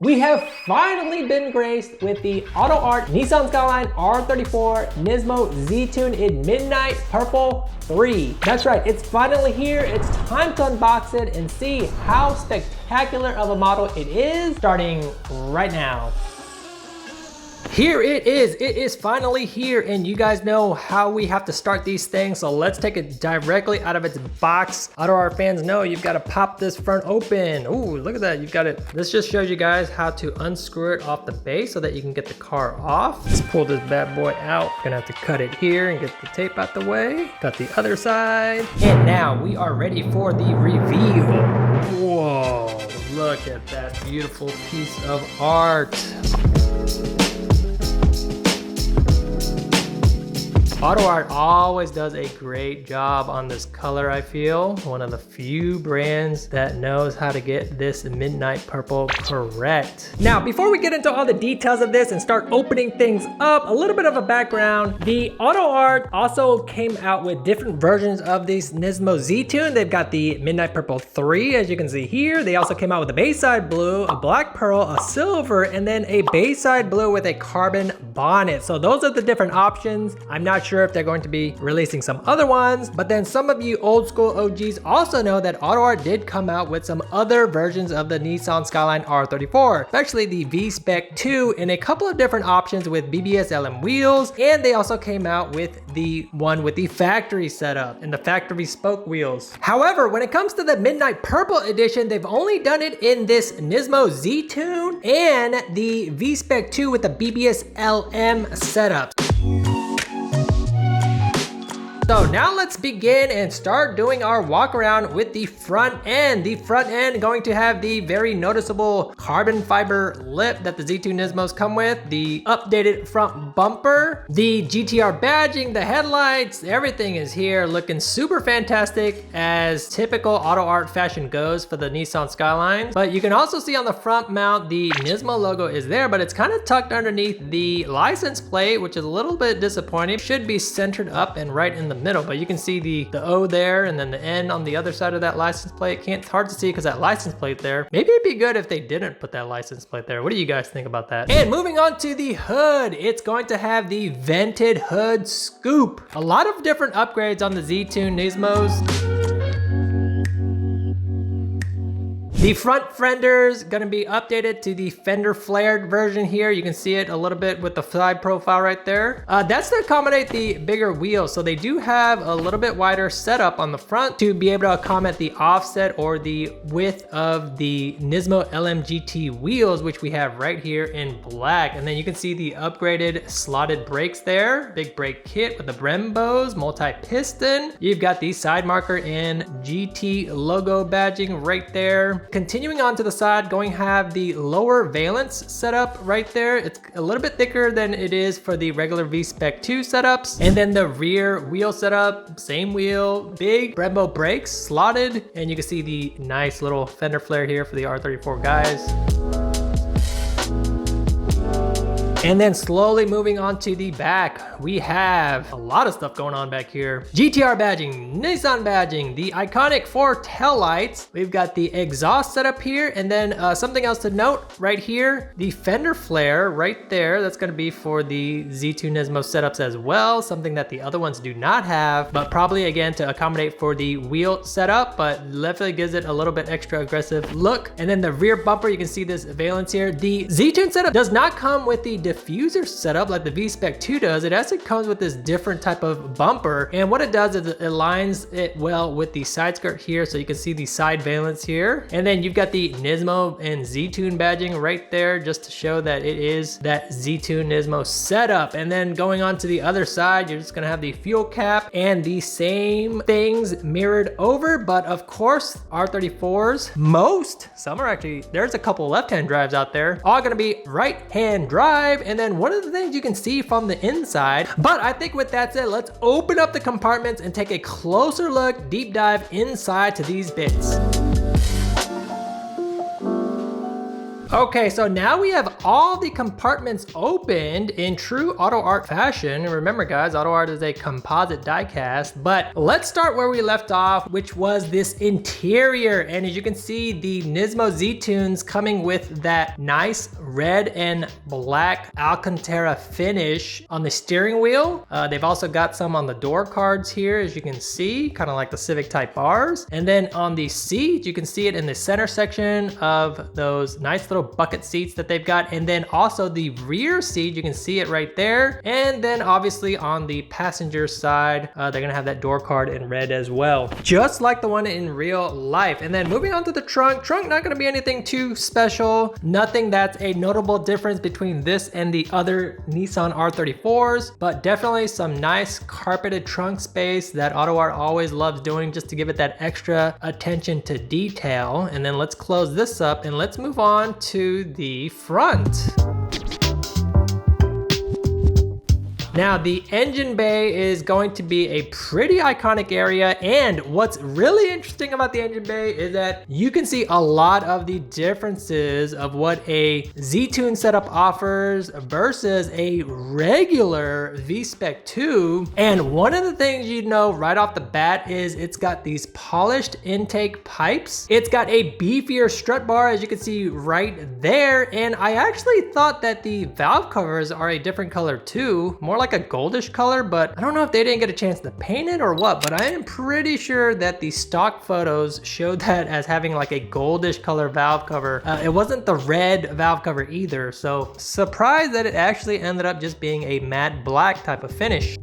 We have finally been graced with the AUTOart Nissan Skyline R34 NISMO Z-Tune in Midnight Purple 3. That's right, it's finally here. It's time to unbox it and see how spectacular of a model it is, starting right now. Here it is finally here, and you guys know how we have to start these things, so let's take it directly out of its box. AUTOart fans know you've got to pop this front open. Ooh, look at that, you've got it. This just shows you guys how to unscrew it off the base so that you can get the car off. Let's pull this bad boy out. Gonna have to cut it here and get the tape out the way. Cut the other side. And now we are ready for the reveal. Whoa, look at that beautiful piece of art. AUTOart always does a great job on this color, I feel. One of the few brands that knows how to get this midnight purple correct. Now, before we get into all the details of this and start opening things up, a little bit of a background. The AUTOart also came out with different versions of this NISMO Z-Tune. They've got the Midnight Purple 3, as you can see here. They also came out with a Bayside Blue, a Black Pearl, a Silver, and then a Bayside Blue with a carbon bonnet. So those are the different options. I'm not sure if they're going to be releasing some other ones, but then some of you old school OGs also know that AUTOart did come out with some other versions of the Nissan Skyline R34, especially the V-Spec 2 in a couple of different options with BBS LM wheels, and they also came out with the one with the factory setup and the factory spoke wheels. However, when it comes to the Midnight Purple edition, they've only done it in this NISMO Z-Tune and the V-Spec 2 with the BBS LM setup. So now let's begin and start doing our walk around with the front end. The front end going to have the very noticeable carbon fiber lip that the Z-Tune NISMOs come with, the updated front bumper, the GTR badging, the headlights, everything is here looking super fantastic as typical AUTOart fashion goes for the Nissan Skyline. But you can also see on the front mount, the NISMO logo is there, but it's kind of tucked underneath the license plate, which is a little bit disappointing. It should be centered up and right in the middle, but you can see the O there and then the N on the other side of that license plate. It's hard to see because that license plate there. Maybe it'd be good if they didn't put that license plate there. What do you guys think about that? And moving on to the hood, it's going to have the vented hood scoop. A lot of different upgrades on the Z-Tune NISMOs. The front fender's gonna be updated to the Fender Flare version here. You can see it a little bit with the side profile right there. That's to accommodate the bigger wheels. So they do have a little bit wider setup on the front to be able to accommodate the offset or the width of the NISMO LMGT wheels, which we have right here in black. And then you can see the upgraded slotted brakes there. Big brake kit with the Brembos, multi-piston. You've got the side marker and GT logo badging right there. Continuing on to the side, going to have the lower valence setup right there. It's a little bit thicker than it is for the regular V-Spec 2 setups. And then the rear wheel setup, same wheel, big Brembo brakes, slotted, and you can see the nice little Fender Flare here for the R34 guys. And then slowly moving on to the back, we have a lot of stuff going on back here. GTR badging, Nissan badging, the iconic 4 tail lights. We've got the exhaust setup here, and then something else to note right here, the Fender Flare right there. That's gonna be for the Z-Tune NISMO setups as well, something that the other ones do not have, but probably again to accommodate for the wheel setup, but definitely gives it a little bit extra aggressive look. And then the rear bumper, you can see this valence here. The Z-Tune setup does not come with the diffuser setup like the V-Spec 2 does. It actually comes with this different type of bumper, and what it does is it aligns it well with the side skirt here, so you can see the side valence here. And then you've got the NISMO and Z-Tune badging right there just to show that it is that Z-Tune NISMO setup. And then going on to the other side, you're just gonna have the fuel cap and the same things mirrored over, but of course R34s, some are actually, there's a couple left-hand drives out there, all gonna be right-hand drive. And then one of the things you can see from the inside, but I think with that said, let's open up the compartments and take a closer look, deep dive inside to these bits. Okay, so now we have all the compartments opened in true AUTOart fashion. And remember guys, AUTOart is a composite diecast, but let's start where we left off, which was this interior. And as you can see, the NISMO Z-Tunes coming with that nice red and black Alcantara finish on the steering wheel. They've also got some on the door cards here, as you can see, kind of like the Civic Type R's. And then on the seat, you can see it in the center section of those nice little bucket seats that they've got. And then also the rear seat, you can see it right there. And then obviously on the passenger side, they're gonna have that door card in red as well, just like the one in real life. And then moving on to the trunk not gonna be anything too special. Nothing that's a notable difference between this and the other Nissan R34s, but definitely some nice carpeted trunk space that AUTOart always loves doing, just to give it that extra attention to detail. And then let's close this up and let's move on to the front. Now the engine bay is going to be a pretty iconic area, and what's really interesting about the engine bay is that you can see a lot of the differences of what a Z-Tune setup offers versus a regular V-Spec 2. And one of the things you know right off the bat is it's got these polished intake pipes. It's got a beefier strut bar, as you can see right there, and I actually thought that the valve covers are a different color too, more like a goldish color, but I don't know if they didn't get a chance to paint it or what, but I am pretty sure that the stock photos showed that as having like a goldish color valve cover. It wasn't the red valve cover either, so surprised that it actually ended up just being a matte black type of finish.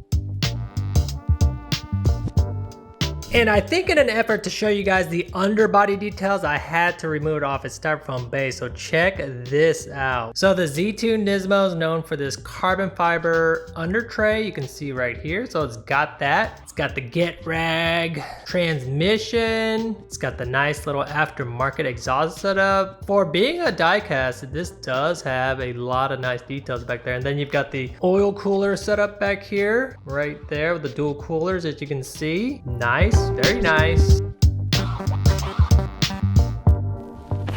And I think in an effort to show you guys the underbody details, I had to remove it off its styrofoam base, so check this out. So the Z-Tune NISMO is known for this carbon fiber under tray, you can see right here. So it's got that. It's got the get rag transmission. It's got the nice little aftermarket exhaust setup. For being a diecast, this does have a lot of nice details back there. And then you've got the oil cooler setup back here, right there with the dual coolers, as you can see. Nice. Very nice.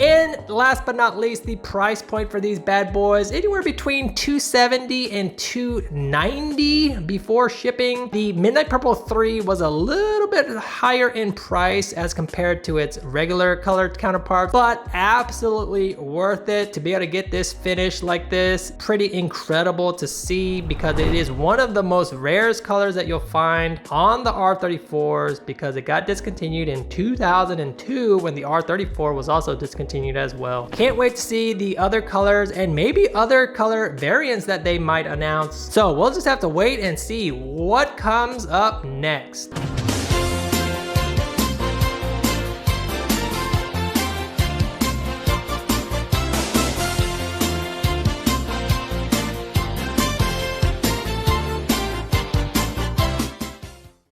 And last but not least, the price point for these bad boys, anywhere between $270 and $290 before shipping. The Midnight Purple 3 was a little bit higher in price as compared to its regular colored counterpart, but absolutely worth it to be able to get this finish like this. Pretty incredible to see, because it is one of the most rarest colors that you'll find on the R34s, because it got discontinued in 2002 when the R34 was also discontinued as well. Can't wait to see the other colors and maybe other color variants that they might announce. So we'll just have to wait and see what comes up next.